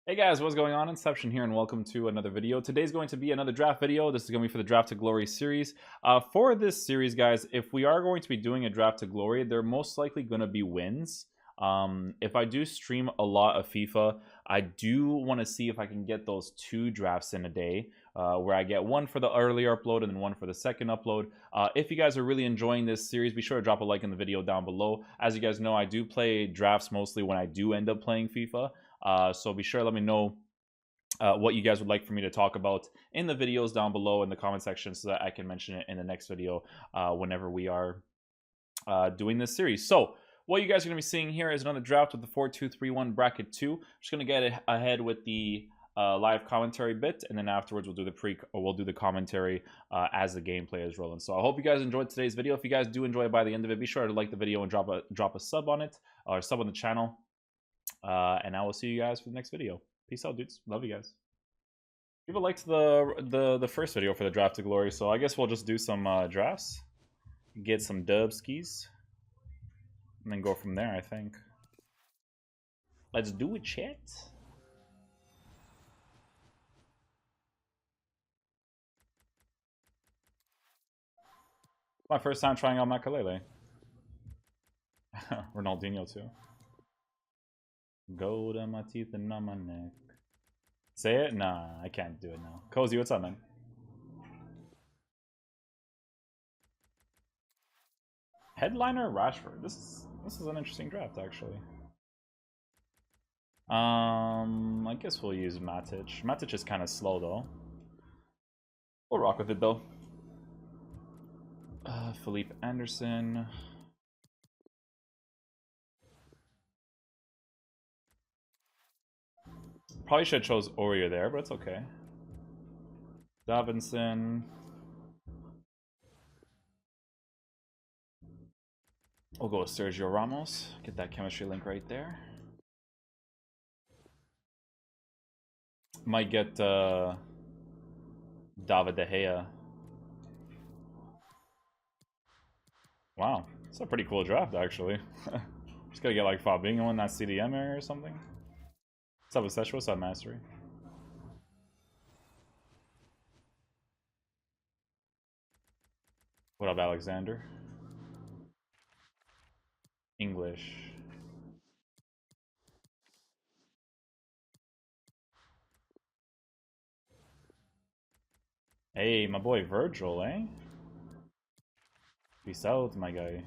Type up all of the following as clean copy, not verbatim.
Hey guys, what's going on? Inception here, and welcome to another video. Today's going to be another draft video. This is going to be for the Draft to Glory series. For this series, guys, if we are going to be doing a Draft to Glory, they're most likely going to be wins. If I do stream a lot of FIFA, I do want to see if I can get those two drafts in a day, where I get one for the earlier upload and then one for the second upload. If you guys are really enjoying this series, be sure to drop a like in the video down below. As you guys know, I do play drafts mostly when I do end up playing FIFA. So be sure to let me know what you guys would like for me to talk about in the videos down below in the comment section so that I can mention it in the next video whenever we are doing this series. So what you guys are going to be seeing here is another draft with the 4-2-3-1 bracket 2. I'm just going to get ahead with the live commentary bit, and then afterwards we'll do the commentary as the gameplay is rolling. So I hope you guys enjoyed today's video. If you guys do enjoy it by the end of it, be sure to like the video and drop a sub on it, or sub on the channel. And I will see you guys for the next video. Peace out, dudes. Love you guys. People liked the first video for the Draft to Glory, so I guess we'll just do some drafts, get some dub skis, and then go from there, I think. Let's do it, chat. My first time trying out Makalele. Ronaldinho too. Gold on my teeth and on my neck. Say it? Nah, I can't do it now. Cozy, what's up, man? Headliner Rashford. This is an interesting draft, actually. I guess we'll use Matic. Matic is kind of slow though. We'll rock with it though. Felipe Anderson. Probably should have chose Aurier there, but it's okay. Davinson. We'll go with Sergio Ramos. Get that chemistry link right there. Might get David De Gea. Wow, it's a pretty cool draft, actually. Just gotta get like Fabinho in that CDM area or something. What's up, Asesh? What's up, Mastery? What up, Alexander? English. Hey, my boy Virgil, eh? Peace out, my guy.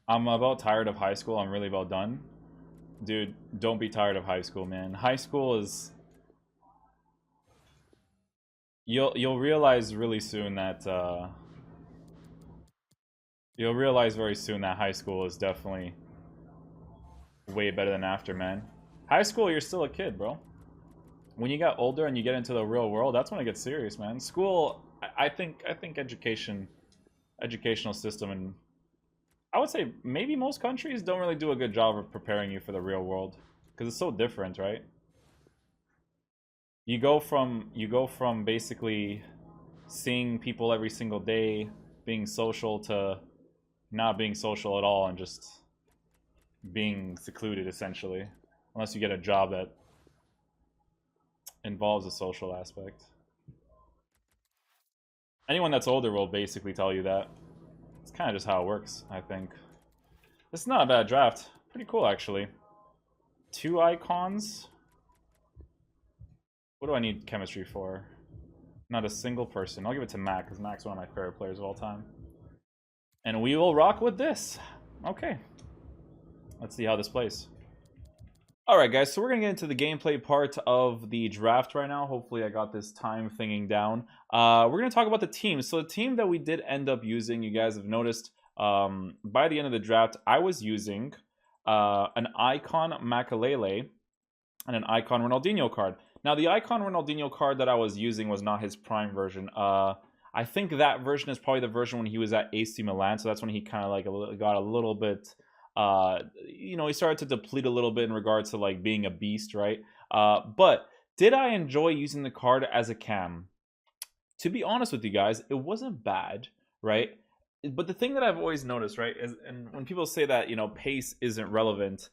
I'm about tired of high school. I'm really about done. Dude, don't be tired of high school, man. High school is... You'll realize really soon that... You'll realize very soon that high school is definitely way better than after, man. High school, you're still a kid, bro. When you get older and you get into the real world, that's when it gets serious, man. School, I think educational system, and I would say maybe most countries don't really do a good job of preparing you for the real world because it's so different, right? You go from basically seeing people every single day, being social, to not being social at all and just being secluded essentially, unless you get a job that involves a social aspect. Anyone that's older will basically tell you that. It's kind of just how it works, I think. This is not a bad draft. Pretty cool, actually. 2 icons. What do I need chemistry for? Not a single person. I'll give it to Mac, because Mac's one of my favorite players of all time. And we will rock with this. Okay. Let's see how this plays. Alright guys, so we're going to get into the gameplay part of the draft right now. Hopefully I got this time thinging down. We're going to talk about the team. So the team that we did end up using, you guys have noticed, by the end of the draft, I was using an Icon Makalele and an Icon Ronaldinho card. Now the Icon Ronaldinho card that I was using was not his prime version. I think that version is probably the version when he was at AC Milan, so that's when he kind of like got a little bit... you know, he started to deplete a little bit in regards to like being a beast, right? But did I enjoy using the card as a cam? To be honest with you guys, it wasn't bad, right? but the thing that I've always noticed, right, is, and when people say that, you know, pace isn't relevant,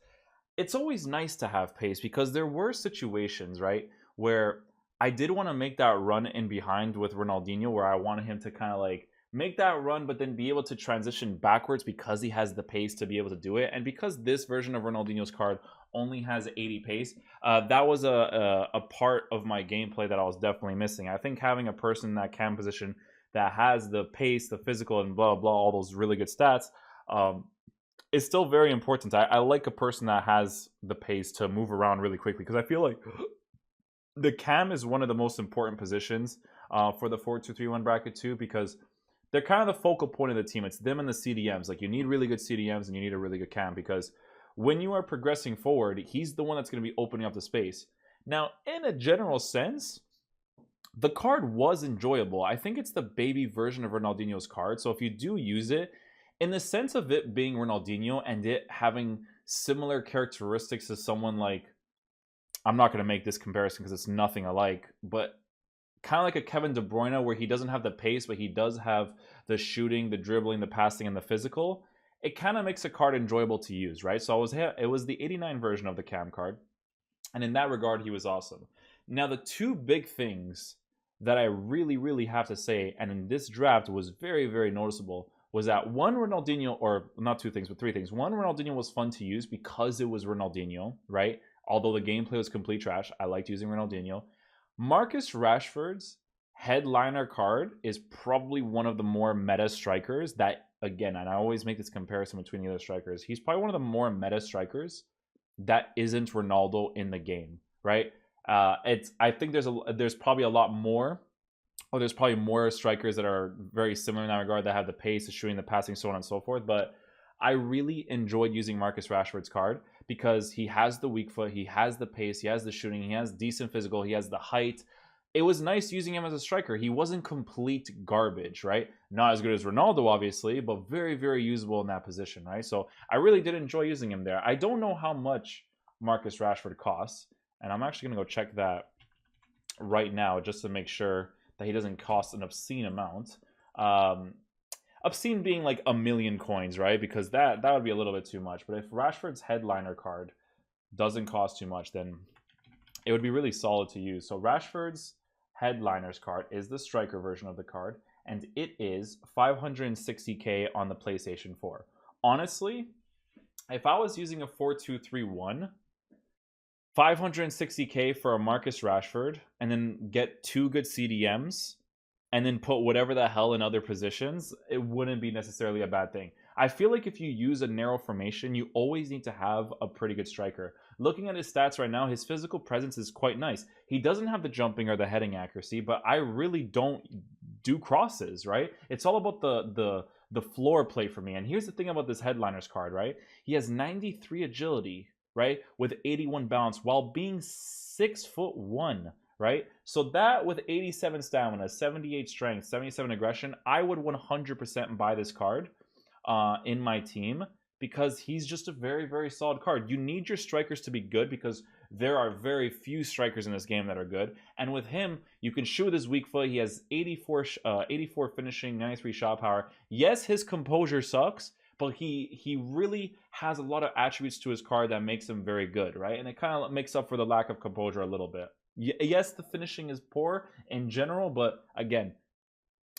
it's always nice to have pace because there were situations, right, where I did want to make that run in behind with Ronaldinho, where I wanted him to kind of like make that run, but then be able to transition backwards because he has the pace to be able to do it. And because this version of Ronaldinho's card only has 80 pace, that was a part of my gameplay that I was definitely missing. I think having a person in that cam position that has the pace, the physical, and blah blah, all those really good stats, is still very important. I like a person that has the pace to move around really quickly, because I feel like the cam is one of the most important positions for the 4-2-3-1 bracket too, because they're kind of the focal point of the team. It's them and the CDMs. Like, you need really good CDMs and you need a really good cam, because when you are progressing forward, he's the one that's going to be opening up the space. Now, in a general sense, the card was enjoyable. I think it's the baby version of Ronaldinho's card. So if you do use it, in the sense of it being Ronaldinho and it having similar characteristics to someone like, I'm not going to make this comparison because it's nothing alike, but kind of like a Kevin De Bruyne, where he doesn't have the pace, but he does have the shooting, the dribbling, the passing, and the physical. It kind of makes a card enjoyable to use, right? So it was the 89 version of the cam card, and in that regard, he was awesome. Now, the two big things that I really, really have to say, and in this draft was very, very noticeable, was that one, Ronaldinho, or not two things, but three things. One, Ronaldinho was fun to use because it was Ronaldinho, right? Although the gameplay was complete trash, I liked using Ronaldinho. Marcus Rashford's headliner card is probably one of the more meta strikers that, again, and I always make this comparison between the other strikers, he's probably one of the more meta strikers that isn't Ronaldo in the game, right? I think there's probably a lot more, or there's probably more strikers that are very similar in that regard, that have the pace, the shooting, the passing, so on and so forth. But I really enjoyed using Marcus Rashford's card because he has the weak foot, he has the pace, he has the shooting, he has decent physical, he has the height. It was nice using him as a striker. He wasn't complete garbage, right? Not as good as Ronaldo, obviously, but very, very usable in that position, right? So I really did enjoy using him there. I don't know how much Marcus Rashford costs, and I'm actually going to go check that right now just to make sure that he doesn't cost an obscene amount. Obscene being like 1,000,000 coins, right? Because that would be a little bit too much. But if Rashford's headliner card doesn't cost too much, then it would be really solid to use. So Rashford's headliners card is the striker version of the card, and it is 560k on the PlayStation 4. Honestly, if I was using a 4-2-3-1, 560k for a Marcus Rashford, and then get 2 good CDMs, and then put whatever the hell in other positions, it wouldn't be necessarily a bad thing. I feel like if you use a narrow formation, you always need to have a pretty good striker. Looking at his stats right now, his physical presence is quite nice. He doesn't have the jumping or the heading accuracy, but I really don't do crosses, right? It's all about the floor play for me. And here's the thing about this headliners card, right? He has 93 agility, right, with 81 balance, while being 6'1", right? So that with 87 stamina, 78 strength, 77 aggression, I would 100% buy this card in my team, because he's just a very, very solid card. You need your strikers to be good, because there are very few strikers in this game that are good. And with him, you can shoot with his weak foot. He has 84 finishing, 93 shot power. Yes, his composure sucks, but he really has a lot of attributes to his card that makes him very good, right? And it kind of makes up for the lack of composure a little bit. Yes, the finishing is poor in general, but again,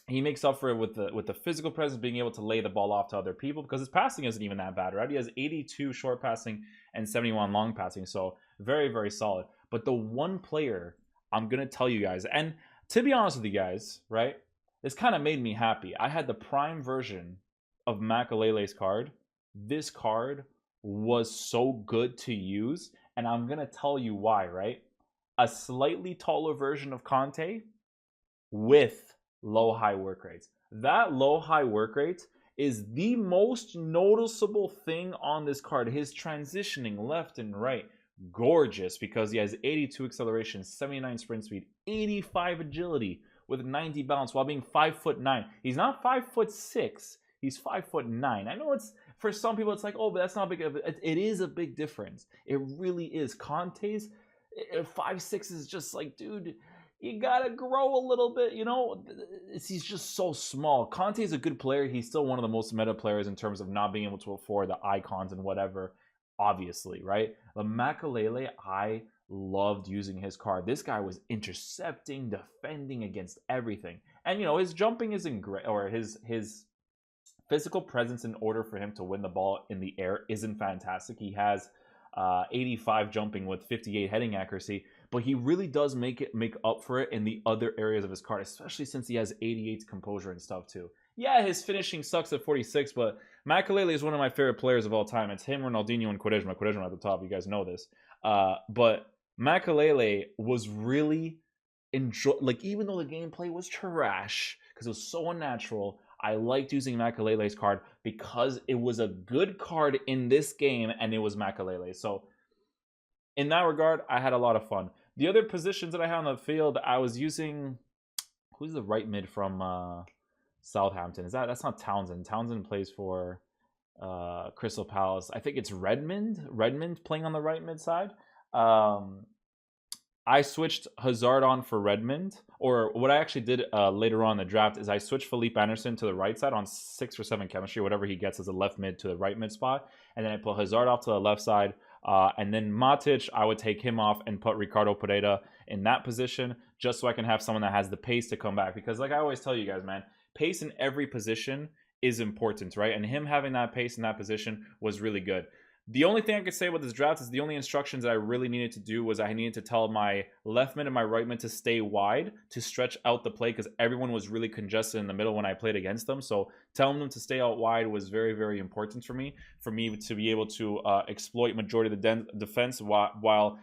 he makes up for it with the physical presence, being able to lay the ball off to other people, because his passing isn't even that bad, right? He has 82 short passing and 71 long passing, so very, very solid. But the one player I'm gonna tell you guys, and to be honest with you guys, right, this kind of made me happy. I had the prime version of Makalele's card. This card was so good to use, and I'm gonna tell you why, right? A slightly taller version of Conte with low-high work rates. That low-high work rate is the most noticeable thing on this card. His transitioning left and right, gorgeous, because he has 82 acceleration, 79 sprint speed, 85 agility with 90 balance, while being 5'9". He's not 5'6". He's 5'9". I know it's, for some people it's like, oh, but that's not big. It is a big difference. It really is. Conte's 5'6" is just like, dude, You gotta grow a little bit, you know. He's just so small. Conte is a good player. He's still one of the most meta players in terms of not being able to afford the icons and whatever, obviously, right? But Makalele, I loved using his card. This guy was intercepting, defending against everything. And you know, his jumping isn't great, or his physical presence in order for him to win the ball in the air isn't fantastic. He has 85 jumping with 58 heading accuracy, but he really does make up for it in the other areas of his card, especially since he has 88 composure and stuff too. Yeah, his finishing sucks at 46, but Makalele is one of my favorite players of all time. It's him, Ronaldinho, and Quaresma. Quaresma at the top. You guys know this. But Makalele was really like, even though the gameplay was trash because it was so unnatural, I liked using Makalele's card because it was a good card in this game and it was Makalele. So in that regard, I had a lot of fun. The other positions that I had on the field, I was using, who's the right mid from Southampton? That's not Townsend. Townsend plays for Crystal Palace. I think it's Redmond. Redmond playing on the right mid side. I switched Hazard on for Redmond, or what I actually did later on in the draft is I switched Felipe Anderson to the right side on 6 or 7 chemistry, whatever he gets as a left mid to the right mid spot, and then I put Hazard off to the left side, and then Matic, I would take him off and put Ricardo Pereira in that position, just so I can have someone that has the pace to come back, because like I always tell you guys, man, pace in every position is important, right? And him having that pace in that position was really good. The only thing I could say about this draft is the only instructions that I really needed to do was I needed to tell my left mid and my right mid to stay wide to stretch out the play, because everyone was really congested in the middle when I played against them. So telling them to stay out wide was very, very important for me to be able to exploit majority of the defense while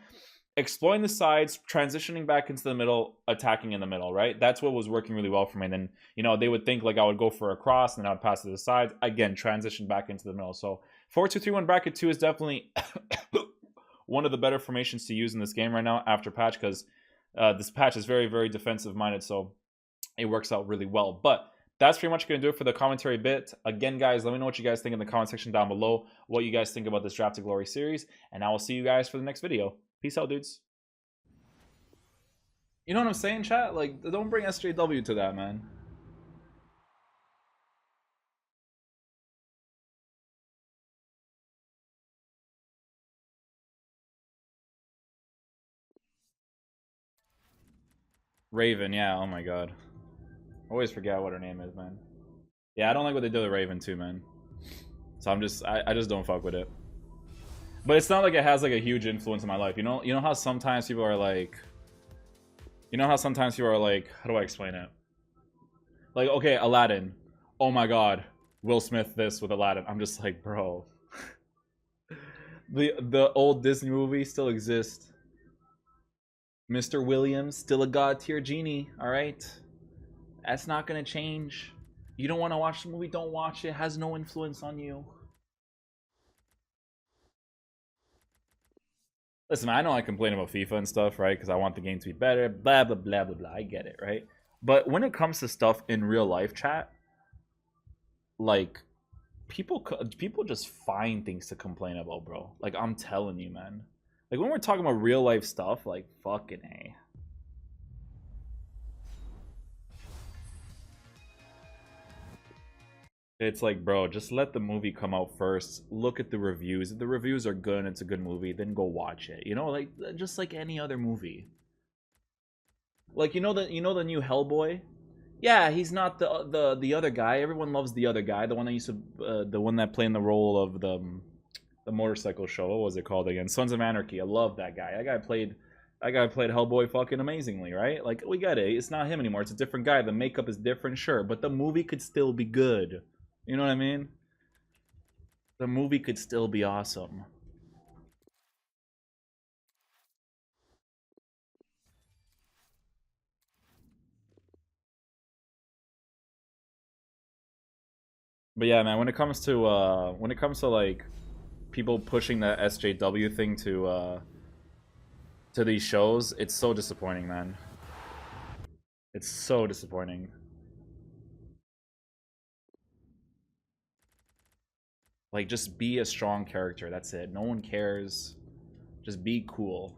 exploring the sides, transitioning back into the middle, attacking in the middle, right? That's what was working really well for me. And then, you know, they would think like I would go for a cross and then I would pass to the sides. Again, transition back into the middle. So 4-2-3-1 bracket 2 is definitely one of the better formations to use in this game right now after patch, because this patch is very, very defensive minded. So it works out really well. But that's pretty much going to do it for the commentary bit. Again, guys, let me know what you guys think in the comment section down below, what you guys think about this Draft to Glory series. And I will see you guys for the next video. Peace out, dudes. You know what I'm saying, chat? Like, don't bring SJW to that, man. Raven, yeah, oh my god. Always forget what her name is, man. Yeah, I don't like what they do to Raven too, man. So I just don't fuck with it. But it's not like it has like a huge influence in my life. You know how sometimes people are like, how do I explain it? Like, okay, Aladdin. Oh my god, Will Smith this with Aladdin. I'm just like, bro. The old Disney movie still exists. Mr. Williams, still a god tier genie, alright? That's not gonna change. You don't want to watch the movie, don't watch it. It has no influence on you. Listen, I know I complain about FIFA and stuff, right? Because I want the game to be better, blah, blah, blah, blah, blah. I get it, right? But when it comes to stuff in real life, chat, like, people just find things to complain about, bro. Like, I'm telling you, man. Like, when we're talking about real life stuff, like, fucking A. It's like, bro, just let the movie come out first. Look at the reviews. If the reviews are good and it's a good movie, then go watch it. You know, like, just like any other movie. Like, you know the new Hellboy? Yeah, he's not the other guy. Everyone loves the other guy, the one that used to the one that played in the role of the motorcycle show. What was it called again? Sons of Anarchy. I love that guy. That guy played Hellboy fucking amazingly, right? Like, we get it. It's not him anymore. It's a different guy. The makeup is different, sure, but the movie could still be good. You know what I mean? The movie could still be awesome. But yeah, man, when it comes to like people pushing the SJW thing to these shows, it's so disappointing, man. It's so disappointing. Like, just be a strong character. That's it. No one cares. Just be cool.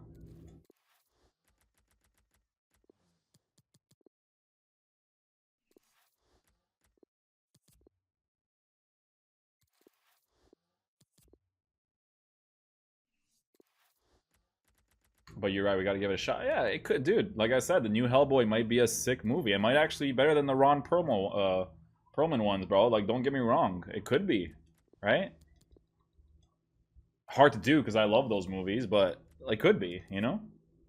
But you're right, we gotta give it a shot. Yeah, it could, dude. Like I said, the new Hellboy might be a sick movie. It might actually be better than the Ron Perlman ones, bro. Like, don't get me wrong. It could be, right? Hard to do because I love those movies, but it could be, you know?